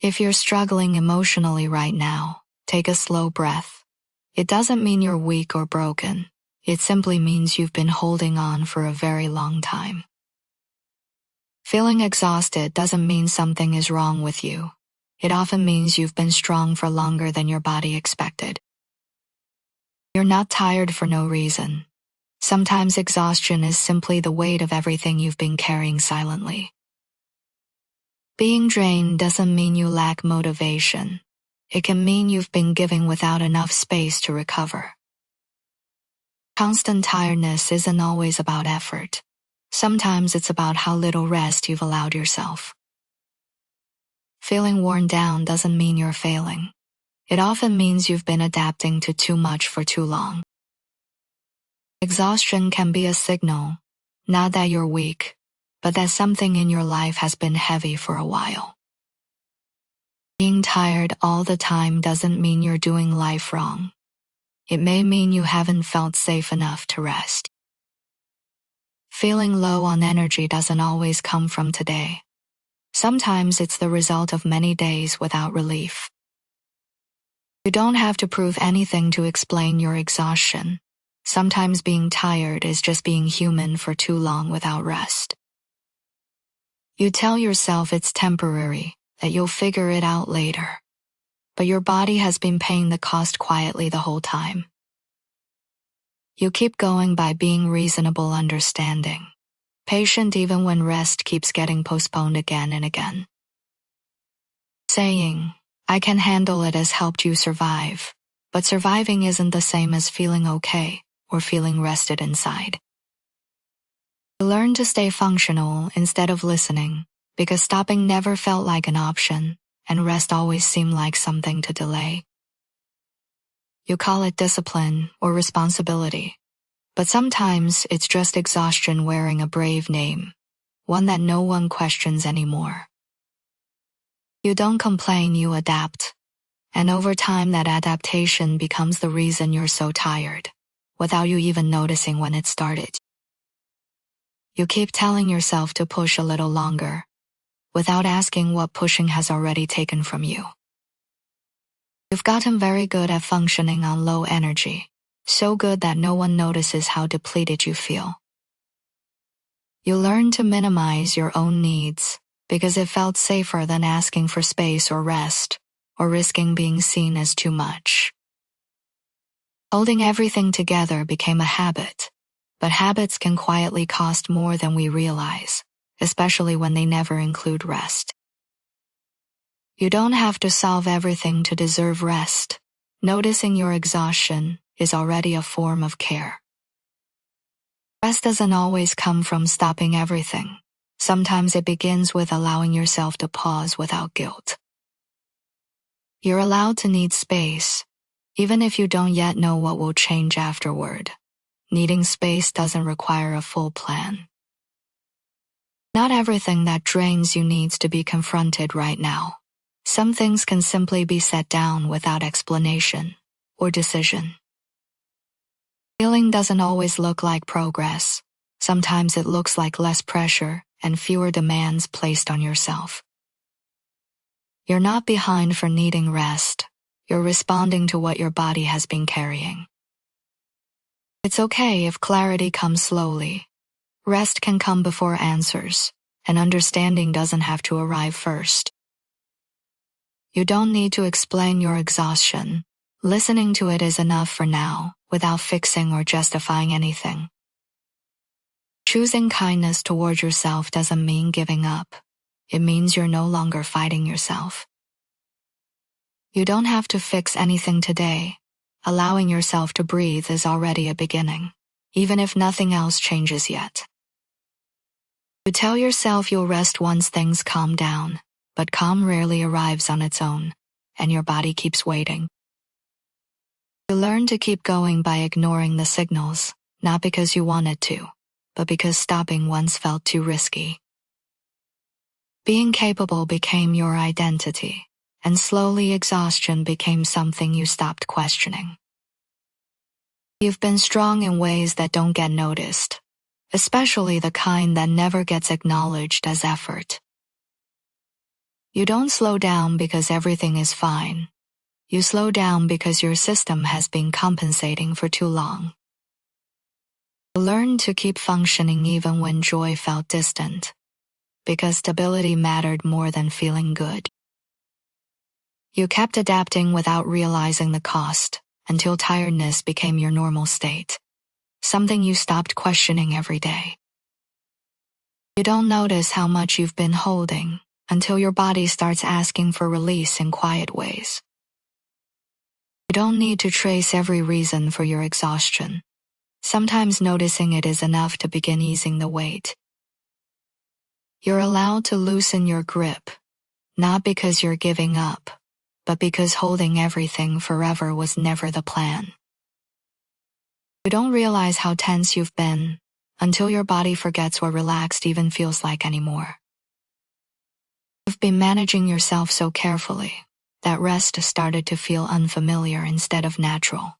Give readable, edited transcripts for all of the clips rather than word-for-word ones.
If you're struggling emotionally right now, take a slow breath. It doesn't mean you're weak or broken. It simply means you've been holding on for a very long time. Feeling exhausted doesn't mean something is wrong with you. It often means you've been strong for longer than your body expected. You're not tired for no reason. Sometimes exhaustion is simply the weight of everything you've been carrying silently. Being drained doesn't mean you lack motivation. It can mean you've been giving without enough space to recover. Constant tiredness isn't always about effort. Sometimes it's about how little rest you've allowed yourself. Feeling worn down doesn't mean you're failing. It often means you've been adapting to too much for too long. Exhaustion can be a signal, not that you're weak, but that something in your life has been heavy for a while. Being tired all the time doesn't mean you're doing life wrong. It may mean you haven't felt safe enough to rest. Feeling low on energy doesn't always come from today. Sometimes it's the result of many days without relief. You don't have to prove anything to explain your exhaustion. Sometimes being tired is just being human for too long without rest. You tell yourself it's temporary, that you'll figure it out later. But your body has been paying the cost quietly the whole time. You keep going by being reasonable, understanding, patient even when rest keeps getting postponed again and again. Saying, "I can handle it," has helped you survive, but surviving isn't the same as feeling okay or feeling rested inside. You learn to stay functional instead of listening, because stopping never felt like an option, and rest always seemed like something to delay. You call it discipline or responsibility, but sometimes it's just exhaustion wearing a brave name, one that no one questions anymore. You don't complain, you adapt, and over time that adaptation becomes the reason you're so tired, without you even noticing when it started. You keep telling yourself to push a little longer, without asking what pushing has already taken from you. You've gotten very good at functioning on low energy, so good that no one notices how depleted you feel. You learn to minimize your own needs, because it felt safer than asking for space or rest, or risking being seen as too much. Holding everything together became a habit, but habits can quietly cost more than we realize, especially when they never include rest. You don't have to solve everything to deserve rest. Noticing your exhaustion is already a form of care. Rest doesn't always come from stopping everything. Sometimes it begins with allowing yourself to pause without guilt. You're allowed to need space, even if you don't yet know what will change afterward. Needing space doesn't require a full plan. Not everything that drains you needs to be confronted right now. Some things can simply be set down without explanation or decision. Healing doesn't always look like progress. Sometimes it looks like less pressure and fewer demands placed on yourself. You're not behind for needing rest. You're responding to what your body has been carrying. It's okay if clarity comes slowly. Rest can come before answers, and understanding doesn't have to arrive first. You don't need to explain your exhaustion. Listening to it is enough for now, without fixing or justifying anything. Choosing kindness toward yourself doesn't mean giving up. It means you're no longer fighting yourself. You don't have to fix anything today. Allowing yourself to breathe is already a beginning, even if nothing else changes yet. You tell yourself you'll rest once things calm down, but calm rarely arrives on its own, and your body keeps waiting. You learn to keep going by ignoring the signals, not because you wanted to, but because stopping once felt too risky. Being capable became your identity, and slowly exhaustion became something you stopped questioning. You've been strong in ways that don't get noticed, especially the kind that never gets acknowledged as effort. You don't slow down because everything is fine. You slow down because your system has been compensating for too long. You learn to keep functioning even when joy felt distant, because stability mattered more than feeling good. You kept adapting without realizing the cost, until tiredness became your normal state, something you stopped questioning every day. You don't notice how much you've been holding until your body starts asking for release in quiet ways. You don't need to trace every reason for your exhaustion. Sometimes noticing it is enough to begin easing the weight. You're allowed to loosen your grip, not because you're giving up, but because holding everything forever was never the plan. You don't realize how tense you've been until your body forgets what relaxed even feels like anymore. You've been managing yourself so carefully that rest started to feel unfamiliar instead of natural.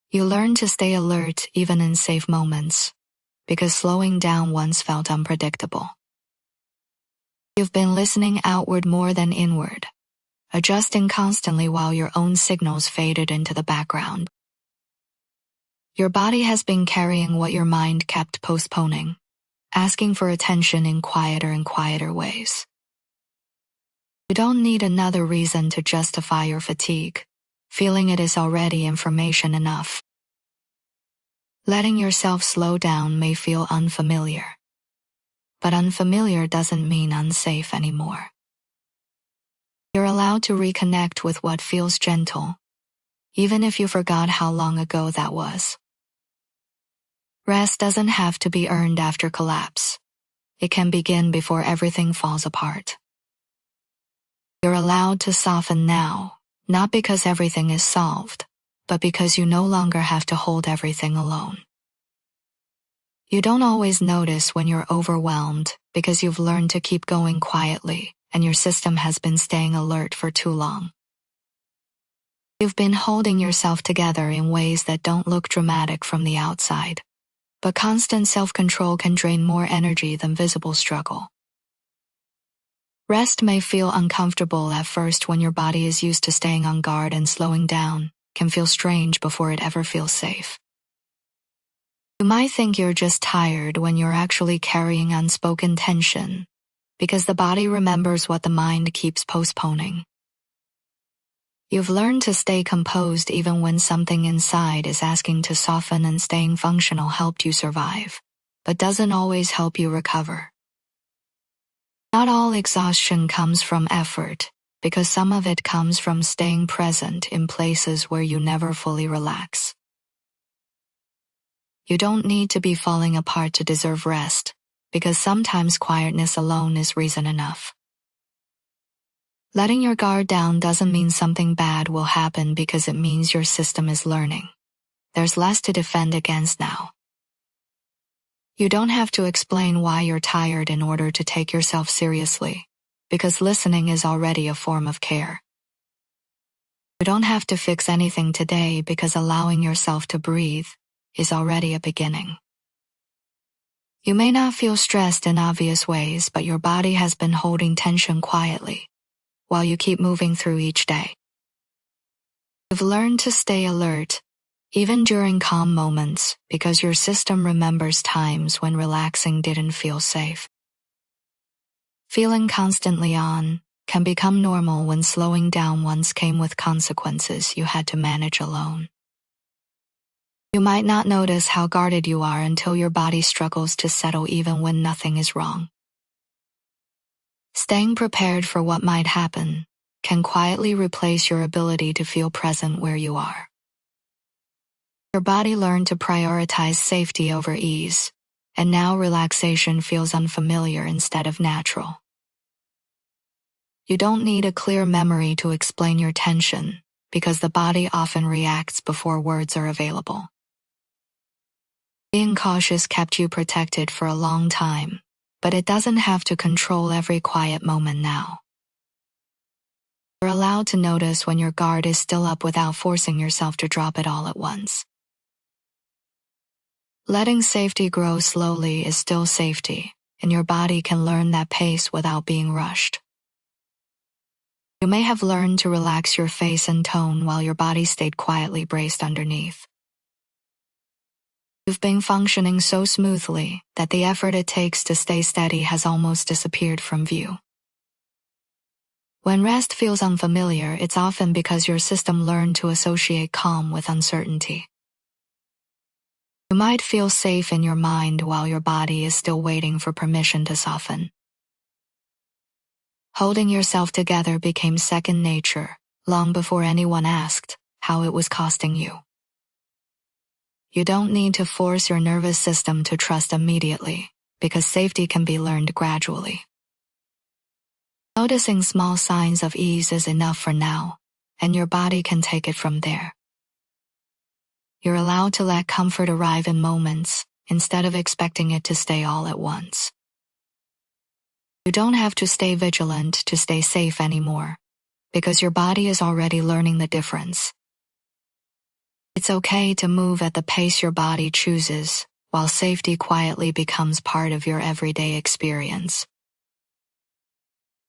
You learn to stay alert even in safe moments, because slowing down once felt unpredictable. You've been listening outward more than inward, adjusting constantly while your own signals faded into the background. Your body has been carrying what your mind kept postponing, asking for attention in quieter and quieter ways. You don't need another reason to justify your fatigue. Feeling it is already information enough. Letting yourself slow down may feel unfamiliar, but unfamiliar doesn't mean unsafe anymore. You're allowed to reconnect with what feels gentle, even if you forgot how long ago that was. Rest doesn't have to be earned after collapse. It can begin before everything falls apart. You're allowed to soften now, not because everything is solved, but because you no longer have to hold everything alone. You don't always notice when you're overwhelmed because you've learned to keep going quietly and your system has been staying alert for too long. You've been holding yourself together in ways that don't look dramatic from the outside, but constant self-control can drain more energy than visible struggle. Rest may feel uncomfortable at first when your body is used to staying on guard, and slowing down can feel strange before it ever feels safe. You might think you're just tired when you're actually carrying unspoken tension, because the body remembers what the mind keeps postponing. You've learned to stay composed even when something inside is asking to soften, and staying functional helped you survive, but doesn't always help you recover. Not all exhaustion comes from effort, because some of it comes from staying present in places where you never fully relax. You don't need to be falling apart to deserve rest, because sometimes quietness alone is reason enough. Letting your guard down doesn't mean something bad will happen, because it means your system is learning. There's less to defend against now. You don't have to explain why you're tired in order to take yourself seriously, because listening is already a form of care. You don't have to fix anything today, because allowing yourself to breathe is already a beginning. You may not feel stressed in obvious ways, but your body has been holding tension quietly, while you keep moving through each day. You've learned to stay alert, even during calm moments, because your system remembers times when relaxing didn't feel safe. Feeling constantly on can become normal when slowing down once came with consequences you had to manage alone. You might not notice how guarded you are until your body struggles to settle even when nothing is wrong. Staying prepared for what might happen can quietly replace your ability to feel present where you are. Your body learned to prioritize safety over ease, and now relaxation feels unfamiliar instead of natural. You don't need a clear memory to explain your tension, because the body often reacts before words are available. Being cautious kept you protected for a long time, but it doesn't have to control every quiet moment now. You're allowed to notice when your guard is still up without forcing yourself to drop it all at once. Letting safety grow slowly is still safety, and your body can learn that pace without being rushed. You may have learned to relax your face and tone while your body stayed quietly braced underneath. You've been functioning so smoothly that the effort it takes to stay steady has almost disappeared from view. When rest feels unfamiliar, it's often because your system learned to associate calm with uncertainty. You might feel safe in your mind while your body is still waiting for permission to soften. Holding yourself together became second nature, long before anyone asked how it was costing you. You don't need to force your nervous system to trust immediately, because safety can be learned gradually. Noticing small signs of ease is enough for now, and your body can take it from there. You're allowed to let comfort arrive in moments, instead of expecting it to stay all at once. You don't have to stay vigilant to stay safe anymore, because your body is already learning the difference. It's okay to move at the pace your body chooses, while safety quietly becomes part of your everyday experience.